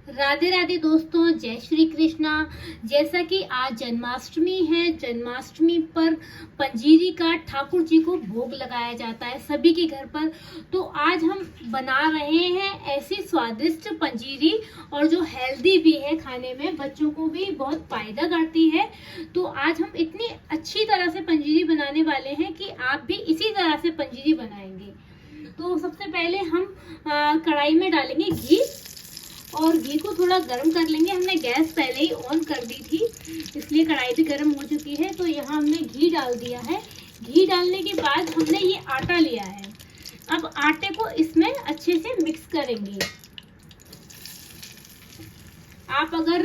राधे राधे दोस्तों, जय श्री कृष्णा। जैसा कि आज जन्माष्टमी है, जन्माष्टमी पर पंजीरी का ठाकुर जी को भोग लगाया जाता है सभी के घर पर। तो आज हम बना रहे हैं ऐसी स्वादिष्ट पंजीरी, और जो हेल्दी भी है, खाने में बच्चों को भी बहुत फायदा करती है। तो आज हम इतनी अच्छी तरह से पंजीरी बनाने वाले हैं कि आप भी इसी तरह से पंजीरी बनाएंगे। तो सबसे पहले हम कढ़ाई में डालेंगे घी, और घी को थोड़ा गर्म कर लेंगे। हमने गैस पहले ही ऑन कर दी थी, इसलिए कढ़ाई भी गर्म हो चुकी है। तो यहाँ हमने घी डाल दिया है। घी डालने के बाद हमने ये आटा लिया है। अब आटे को इसमें अच्छे से मिक्स करेंगे। आप अगर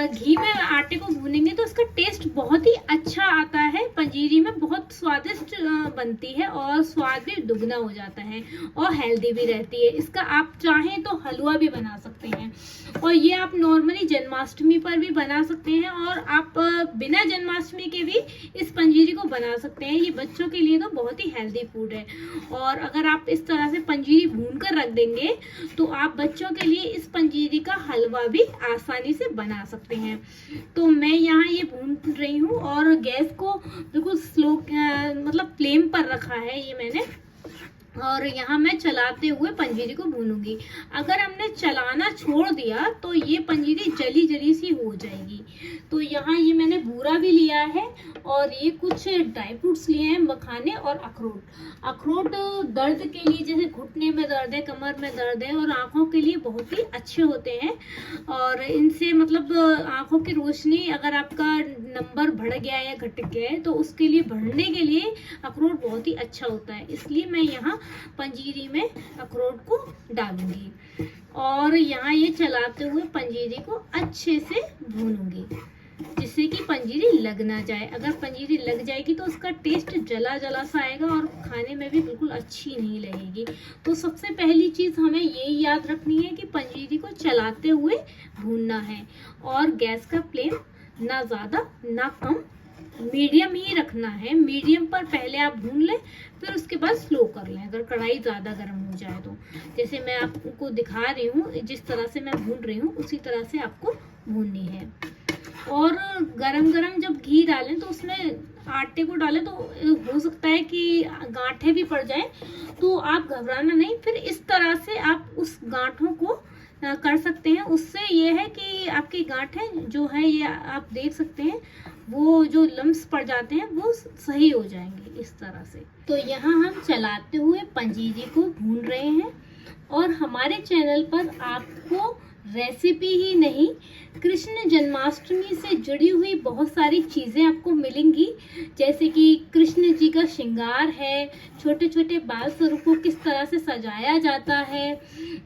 घी में आटे को भूनेंगे तो इसका टेस्ट बहुत ही अच्छा आता है। पंजीरी में बहुत स्वादिष्ट बनती है और स्वाद भी दुगना हो जाता है और हेल्दी भी रहती है। इसका आप चाहें तो हलवा भी बना सकते हैं, और ये आप नॉर्मली जन्माष्टमी पर भी बना सकते हैं, और आप बिना जन्माष्टमी के भी इस पंजीरी को बना सकते हैं। ये बच्चों के लिए तो बहुत ही हेल्दी फूड है। और अगर आप इस तरह से पंजीरी भून कर रख देंगे तो आप बच्चों के लिए इस पंजीरी का हलवा भी आसानी से बना सकते हैं। तो मैं यहाँ ये भून रही हूँ, और गैस को बिल्कुल स्लो मतलब फ्लेम पर रखा है ये मैंने, और यहाँ मैं चलाते हुए पंजीरी को भूनूंगी। अगर हमने चलाना छोड़ दिया तो ये पंजीरी जली जली सी हो जाएगी। तो यहाँ ये मैंने बूरा भी लिया है, और ये कुछ ड्राई फ्रूट्स लिए हैं, मखाने और अखरोट। अखरोट दर्द के लिए, जैसे घुटने में दर्द है, कमर में दर्द है, और आँखों के लिए बहुत ही अच्छे होते हैं। और इनसे मतलब आँखों की रोशनी, अगर आपका नंबर बढ़ गया है या घट गया है तो उसके लिए बढ़ने के लिए अखरोट बहुत ही अच्छा होता है। इसलिए मैं यहाँ पंजीरी में अखरोट को डालूंगी, और यहाँ ये चलाते हुए पंजीरी को अच्छे से भूनूंगी, जिससे कि पंजीरी लग ना जाए। अगर पंजीरी लग जाएगी तो उसका टेस्ट जला जला सा आएगा और खाने में भी बिल्कुल अच्छी नहीं लगेगी। तो सबसे पहली चीज हमें यही याद रखनी है कि पंजीरी को चलाते हुए भूनना है, और गैस का फ्लेम ना ज्यादा ना कम, मीडियम ही रखना है। मीडियम पर पहले आप भून लें, फिर उसके बाद स्लो कर लें अगर कढ़ाई ज़्यादा गर्म हो जाए तो। जैसे मैं आपको दिखा रही हूँ, जिस तरह से मैं भून रही हूँ उसी तरह से आपको भूननी है। और गरम गरम जब घी डालें तो उसमें आटे को डालें तो हो सकता है कि गांठें भी पड़ जाएं, तो आप घबराना नहीं। फिर इस तरह से आप उस गांठों को कर सकते हैं। उससे ये है कि आपकी गांठें जो है, ये आप देख सकते हैं, वो जो लम्स पड़ जाते हैं वो सही हो जाएंगे इस तरह से। तो यहाँ हम चलाते हुए पंजीरी को भून रहे हैं, और हमारे चैनल पर आपको रेसिपी ही नहीं, कृष्ण जन्माष्टमी से जुड़ी हुई बहुत सारी चीज़ें आपको मिलेंगी। जैसे कि कृष्ण जी का श्रृंगार है, छोटे छोटे बाल स्वरूप को किस तरह से सजाया जाता है,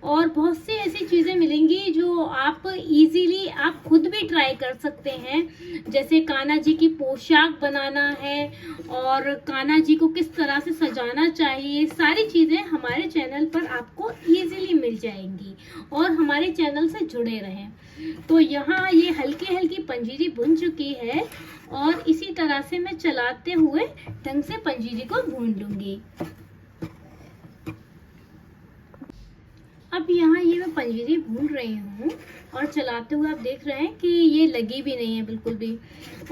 और बहुत सी ऐसी चीज़ें मिलेंगी जो आप इजीली आप खुद भी ट्राई कर सकते हैं। जैसे कान्हा जी की पोशाक बनाना है, और कान्हा जी को किस तरह से सजाना चाहिए, सारी चीज़ें हमारे चैनल पर आपको इजीली मिल जाएंगी। और हमारे चैनल से जुड़े रहें। तो यहाँ ये हल्की हल्की पंजीरी भुन चुकी है, और इसी तरह से मैं चलाते हुए ढंग से पंजीरी को भून लूंगी। अब यहाँ ये मैं पंजीरी भून रही हूँ, और चलाते हुए आप देख रहे हैं कि ये लगी भी नहीं है बिल्कुल भी।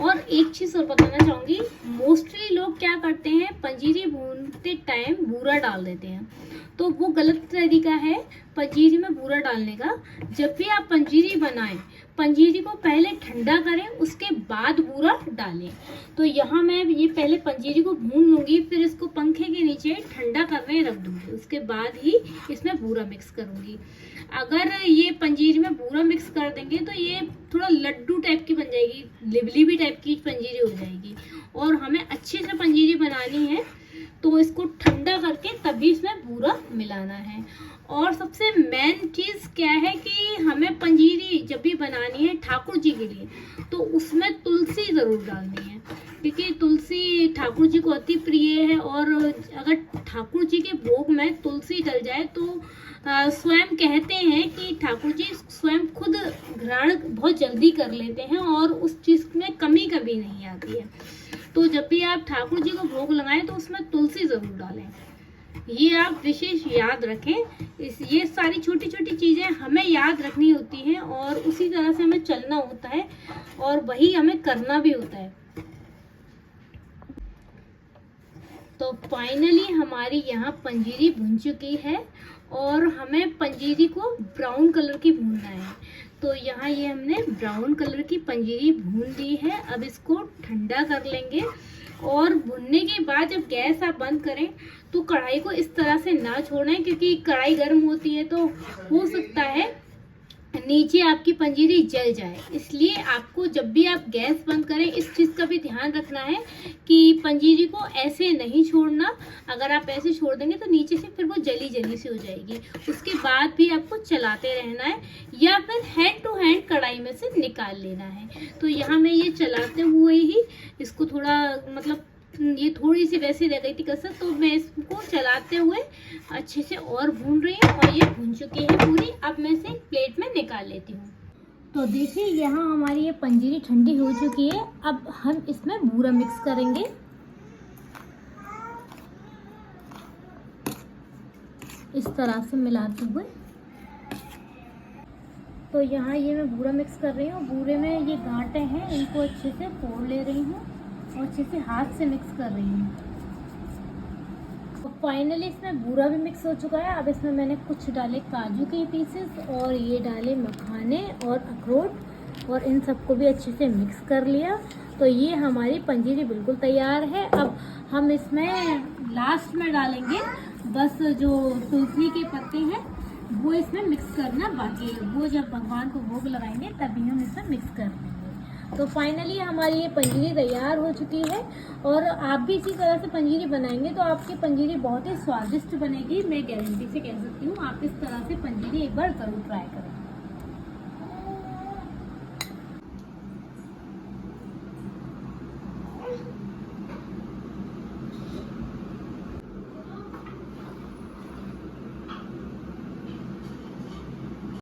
और एक चीज़ और बताना चाहूँगी, मोस्टली लोग क्या करते हैं, पंजीरी भूनते टाइम बूरा डाल देते हैं, तो वो गलत तरीका है पंजीरी में बूरा डालने का। जब भी आप पंजीरी बनाएं, पंजीरी को पहले ठंडा करें, उसके बाद बूरा डालें। तो यहाँ मैं ये पहले पंजीरी को भून लूंगी, फिर इसको पंखे के नीचे ठंडा करने रख दूंगी, उसके बाद ही इसमें बूरा मिक्स करूंगी। अगर ये पंजीरी में बूरा मिक्स कर देंगे तो ये थोड़ा लड्डू टाइप की बन जाएगी, लिबलिबी टाइप की पंजीरी हो जाएगी। और हमें अच्छे से पंजीरी बनानी है, तो इसको ठंडा करके तभी इसमें बूरा मिलाना है। और सबसे मेन चीज़ क्या है कि हमें पंजीरी जब भी बनानी है ठाकुर जी के लिए, तो उसमें तुलसी ज़रूर डालनी है, क्योंकि तुलसी ठाकुर जी को अति प्रिय है। और अगर ठाकुर जी के भोग में तुलसी डल जाए तो स्वयं कहते हैं कि ठाकुर जी स्वयं खुद ग्रहण बहुत जल्दी कर लेते हैं, और उस चीज़ में कमी कभी नहीं आती है। तो जब भी आप ठाकुर जी को भोग लगाएं तो उसमें तुलसी ज़रूर डालें। ये आप विशेष याद रखें। ये सारी छोटी छोटी चीज़ें हमें याद रखनी होती हैं और उसी तरह से हमें चलना होता है और वही हमें करना भी होता है। तो फाइनली हमारी यहाँ पंजीरी भुन चुकी है और हमें पंजीरी को ब्राउन कलर की भूनना है। तो यहाँ ये हमने ब्राउन कलर की पंजीरी भून ली है। अब इसको ठंडा कर लेंगे और भुनने के बाद जब गैस आप बंद करें तो कढ़ाई को इस तरह से ना छोड़ें, क्योंकि कढ़ाई गर्म होती है तो हो सकता है नीचे आपकी पंजीरी जल जाए। इसलिए आपको जब भी आप गैस बंद करें इस चीज़ का भी ध्यान रखना है कि पंजीरी को ऐसे नहीं छोड़ना। अगर आप ऐसे छोड़ देंगे तो नीचे से फिर वो जली जली सी हो जाएगी। उसके बाद भी आपको चलाते रहना है या फिर हैंड टू हैंड कढ़ाई में से निकाल लेना है। तो यहाँ मैं ये चलाते हुए ही इसको थोड़ा मतलब ये थोड़ी सी वैसे रह गई थी कसर, तो मैं इसको चलाते हुए अच्छे से और भून रही हूँ और ये भून चुकी है पूरी। अब मैं इसे प्लेट में निकाल लेती हूँ। तो देखिए यहाँ हमारी ये पंजीरी ठंडी हो चुकी है। अब हम इसमें बूरा मिक्स करेंगे। इस तरह से मिलाते हुए तो यहाँ ये मैं बूरा मिक्स कर रही हूँ। बूरे में ये गांठें हैं, इनको अच्छे से फोड़ ले रही हूँ और अच्छे से हाथ से मिक्स कर रही हूँ। तो फाइनली इसमें बूरा भी मिक्स हो चुका है। अब इसमें मैंने कुछ डाले काजू के पीसेस और ये डाले मखाने और अखरोट और इन सबको भी अच्छे से मिक्स कर लिया। तो ये हमारी पंजीरी बिल्कुल तैयार है। अब हम इसमें लास्ट में डालेंगे बस जो तुलसी के पत्ते हैं वो इसमें मिक्स करना बाकी है। वो जब भगवान को भोग लगाएंगे तभी हम इसमें मिक्स कर देंगे। तो फाइनली हमारी ये पंजीरी तैयार हो चुकी है और आप भी इसी तरह से पंजीरी बनाएंगे तो आपकी पंजीरी बहुत ही स्वादिष्ट बनेगी। मैं गारंटी से कह सकती हूँ। आप इस तरह से पंजीरी एक बार ज़रूर ट्राई करें।